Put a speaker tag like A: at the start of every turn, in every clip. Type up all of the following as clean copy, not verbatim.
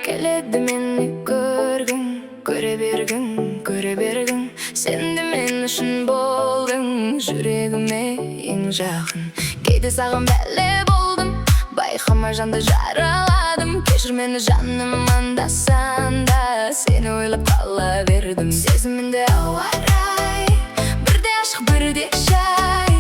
A: Келеді мені көргің, көре бергің, көре бергің. Сен де мен үшін болдың, жүрегіме ең жақын. Кейде саған бәле болдым, байқамай жанды жараладым. Кешір мені жаным, анда-санда да сені ойлап қала бердім. Сезімімде ауа рай, бірде ашық, бірде жай.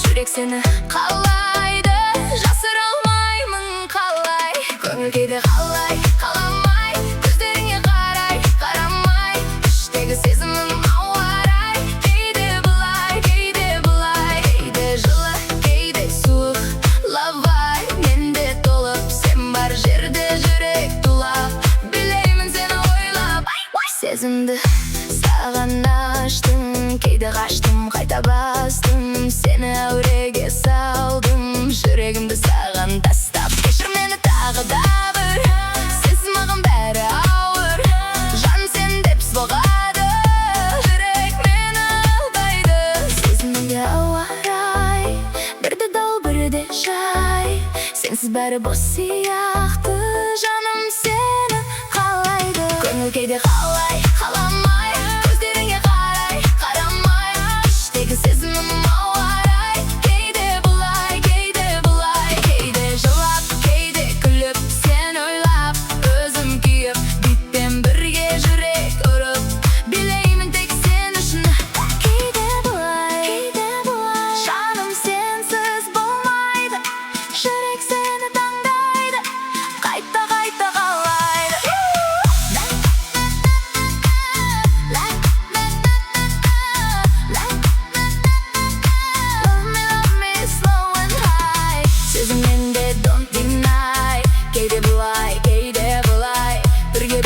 A: Жүрек сені қалайды, жасыра алмаймын қалай. Көңіл кейде қалай, қаламай, көздеріңе қарай, қарамай. Іштегі сезімім ауа рай, кейде былай, кейде былай. Кейде жылы, кейде суық, лавай. Менде толып, сен бар жерде жүрек тулап. Білеймін сені ойлап, сезімді саған аштым. Кейде қаштым, қайта бастым, сені әуреге салдым. Жүрегімді саған тастап, кешір мені тағы да бір. Сенсіз маған бәрі ауыр, жаным сен деп соғады, жүрек мені алдайды. Сезімімде ауа рай, бірде дау, бірде жай. Сенсіз бәрі бос сияқты, жаным сені қалайды. Көңіл кейде қалай, қаламай, көздеріңе қарай, қарамай. Іштегі сезімім ауа рай, кейде былай, кейде былай. Кейде жылап, кейде күліп, сен ойлап, өзім күйіп, битпен бірге жүрек ұрып. Білеймін тек сен үшін, кейде былай, кейде былай. Жаным сенсіз болмайды, жүрек сені таңдайды, қайта қайта қалайды. Сезімменде don't deny, кейде былай, кейде былай. Бірге